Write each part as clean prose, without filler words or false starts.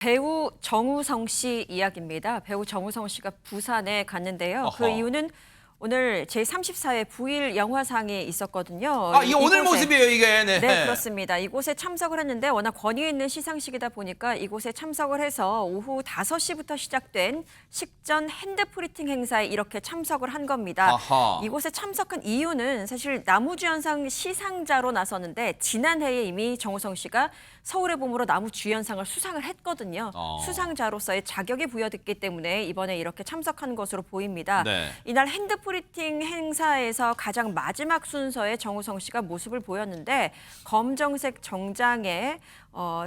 배우 정우성 씨 이야기입니다. 배우 정우성 씨가 부산에 갔는데요. 어허. 그 이유는 오늘 제34회 부일 영화상이 있었거든요. 아, 이게 오늘 모습이에요, 이게. 네. 네, 그렇습니다. 이곳에 참석을 했는데 워낙 권위 있는 시상식이다 보니까 이곳에 참석을 해서 오후 5시부터 시작된 식전 핸드프리팅 행사에 이렇게 참석을 한 겁니다. 아하. 이곳에 참석한 이유는 사실 나무주연상 시상자로 나섰는데 지난해에 이미 정우성 씨가 서울의 봄으로 나무주연상을 수상을 했거든요. 수상자로서의 자격이 부여됐기 때문에 이번에 이렇게 참석한 것으로 보입니다. 네. 이날 핸드프리팅 행사에서 가장 마지막 순서에 정우성 씨가 모습을 보였는데 검정색 정장에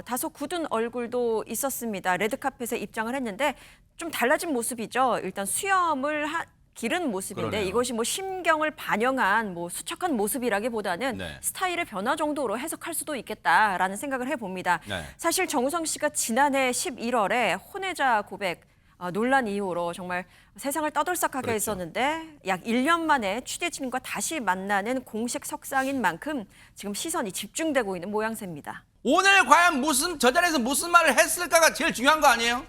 다소 굳은 얼굴도 있었습니다. 레드카펫에 입장을 했는데 좀 달라진 모습이죠. 일단 수염을 기른 모습인데 그러네요. 이것이 뭐 심경을 반영한 뭐 수척한 모습이라기보다는 네. 스타일의 변화 정도로 해석할 수도 있겠다라는 생각을 해봅니다. 네. 사실 정우성 씨가 지난해 11월에 혼외자 고백 논란 이후로 정말 세상을 떠들썩하게 그렇죠. 했었는데 약 1년 만에 취재진과 다시 만나는 공식 석상인 만큼 지금 시선이 집중되고 있는 모양새입니다. 오늘 과연 저 자리에서 무슨 말을 했을까가 제일 중요한 거 아니에요?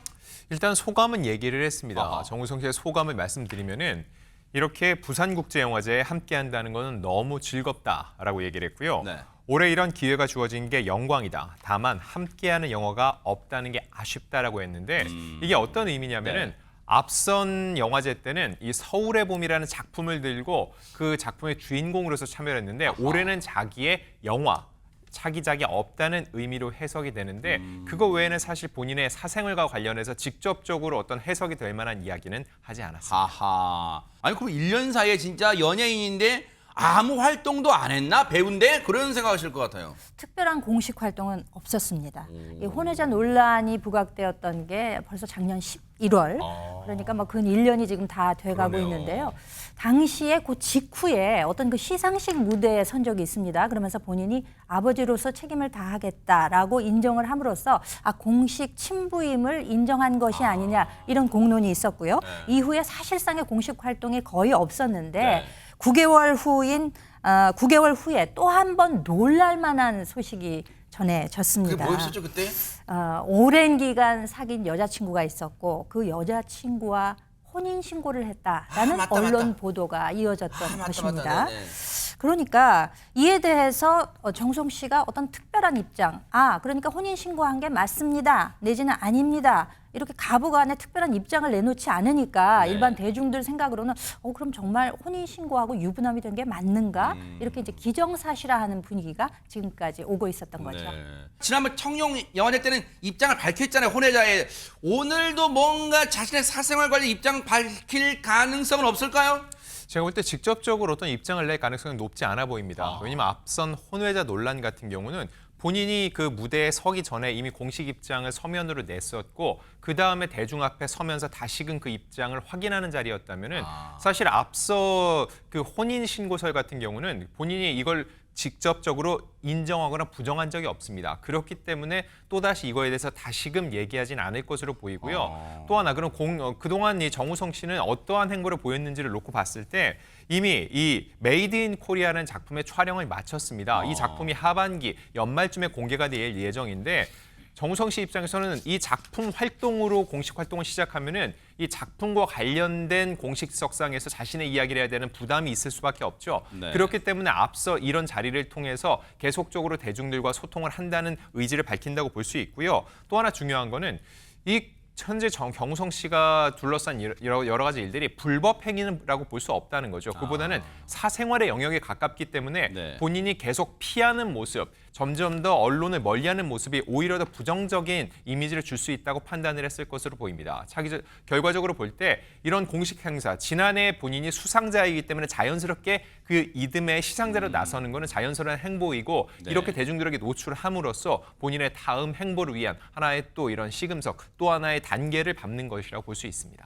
일단 소감은 얘기를 했습니다. 아하. 정우성 씨의 소감을 말씀드리면은 이렇게 부산국제영화제에 함께한다는 것은 너무 즐겁다라고 얘기를 했고요. 네. 올해 이런 기회가 주어진 게 영광이다. 다만 함께하는 영화가 없다는 게 아쉽다라고 했는데 이게 어떤 의미냐면은 네. 앞선 영화제 때는 이 서울의 봄이라는 작품을 들고 그 작품의 주인공으로서 참여를 했는데 올해는 자기의 영화, 차기작이 없다는 의미로 해석이 되는데 그거 외에는 사실 본인의 사생활과 관련해서 직접적으로 어떤 해석이 될 만한 이야기는 하지 않았습니다. 아하. 아니, 그럼 1년 사이에 진짜 연예인인데 아무 활동도 안 했나? 배우인데? 그런 생각하실 것 같아요. 특별한 공식 활동은 없었습니다. 이 혼외자 논란이 부각되었던 게 벌써 작년 11월. 그러니까 뭐 근 1년이 지금 다 돼가고 그러네요. 있는데요. 당시에 그 직후에 어떤 그 시상식 무대에 선 적이 있습니다. 그러면서 본인이 아버지로서 책임을 다하겠다라고 인정을 함으로써 공식 친부임을 인정한 것이 아니냐 이런 공론이 있었고요. 이후에 사실상의 공식 활동이 거의 없었는데 네. 9개월 후에 또 한 번 놀랄 만한 소식이 전해졌습니다. 그게 뭐였었죠, 그때? 오랜 기간 사귄 여자친구가 있었고 그 여자친구와 혼인신고를 했다라는 맞다, 언론 맞다. 보도가 이어졌던 맞다, 것입니다. 맞다. 네네. 그러니까 이에 대해서 정우성 씨가 어떤 특별한 입장, 그러니까 혼인신고한 게 맞습니다, 내지는 아닙니다. 이렇게 가부간의 특별한 입장을 내놓지 않으니까 네. 일반 대중들 생각으로는 그럼 정말 혼인신고하고 유부남이 된 게 맞는가? 이렇게 이제 기정사실화하는 분위기가 지금까지 오고 있었던 거죠. 네. 지난번 청룡 영화제 때는 입장을 밝혔잖아요, 혼외자에. 오늘도 뭔가 자신의 사생활 관련 입장 밝힐 가능성은 없을까요? 제가 볼 때 직접적으로 어떤 입장을 낼 가능성은 높지 않아 보입니다. 왜냐하면 앞선 혼외자 논란 같은 경우는 본인이 그 무대에 서기 전에 이미 공식 입장을 서면으로 냈었고 그 다음에 대중 앞에 서면서 다시금 그 입장을 확인하는 자리였다면은 사실 앞서 그 혼인 신고설 같은 경우는 본인이 이걸 직접적으로 인정하거나 부정한 적이 없습니다. 그렇기 때문에 또다시 이거에 대해서 다시금 얘기하진 않을 것으로 보이고요. 또 하나 그럼 그동안 이 정우성 씨는 어떠한 행보를 보였는지를 놓고 봤을 때 이미 이 메이드 인 코리아라는 작품의 촬영을 마쳤습니다. 이 작품이 하반기 연말쯤에 공개가 될 예정인데 정우성 씨 입장에서는 이 작품 활동으로 공식 활동을 시작하면은 이 작품과 관련된 공식석상에서 자신의 이야기를 해야 되는 부담이 있을 수밖에 없죠. 네. 그렇기 때문에 앞서 이런 자리를 통해서 계속적으로 대중들과 소통을 한다는 의지를 밝힌다고 볼 수 있고요. 또 하나 중요한 거는 이 현재 정우성 씨가 둘러싼 여러 가지 일들이 불법 행위라고 볼 수 없다는 거죠. 그보다는 사생활의 영역에 가깝기 때문에 네. 본인이 계속 피하는 모습, 점점 더 언론을 멀리하는 모습이 오히려 더 부정적인 이미지를 줄 수 있다고 판단을 했을 것으로 보입니다. 결과적으로 볼 때 이런 공식 행사, 지난해 본인이 수상자이기 때문에 자연스럽게 그 이듬해 시상자로 나서는 것은 자연스러운 행보이고 네. 이렇게 대중들에게 노출함으로써 본인의 다음 행보를 위한 하나의 또 이런 시금석, 또 하나의 단계를 밟는 것이라고 볼 수 있습니다.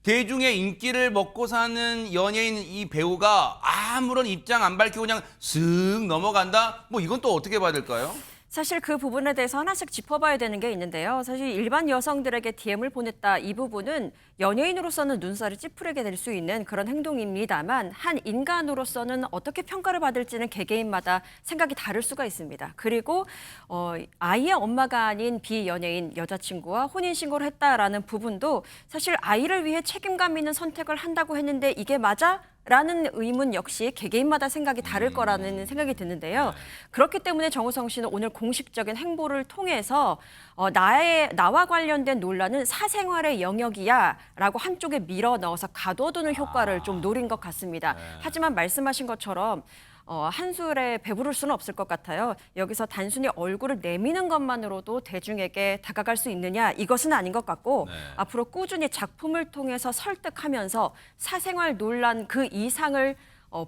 대중의 인기를 먹고 사는 연예인 이 배우가 아무런 입장 안 밝히고 그냥 슥 넘어간다? 뭐 이건 또 어떻게 봐야 될까요? 사실 그 부분에 대해서 하나씩 짚어봐야 되는 게 있는데요. 사실 일반 여성들에게 DM을 보냈다 이 부분은 연예인으로서는 눈살을 찌푸리게 될 수 있는 그런 행동입니다만 한 인간으로서는 어떻게 평가를 받을지는 개개인마다 생각이 다를 수가 있습니다. 그리고 아이의 엄마가 아닌 비연예인 여자친구와 혼인신고를 했다라는 부분도 사실 아이를 위해 책임감 있는 선택을 한다고 했는데 이게 맞아? 라는 의문 역시 개개인마다 생각이 다를 거라는 생각이 드는데요. 그렇기 때문에 정우성 씨는 오늘 공식적인 행보를 통해서 나와 관련된 논란은 사생활의 영역이야 라고 한쪽에 밀어 넣어서 가둬두는 효과를 좀 노린 것 같습니다. 하지만 말씀하신 것처럼 한술에 배부를 수는 없을 것 같아요. 여기서 단순히 얼굴을 내미는 것만으로도 대중에게 다가갈 수 있느냐 이것은 아닌 것 같고 앞으로 꾸준히 작품을 통해서 설득하면서 사생활 논란 그 이상을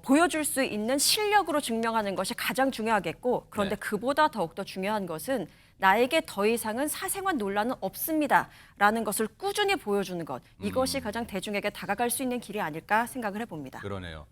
보여줄 수 있는 실력으로 증명하는 것이 가장 중요하겠고 그런데 그보다 더욱더 중요한 것은 나에게 더 이상은 사생활 논란은 없습니다라는 것을 꾸준히 보여주는 것 이것이 가장 대중에게 다가갈 수 있는 길이 아닐까 생각을 해봅니다. 그러네요.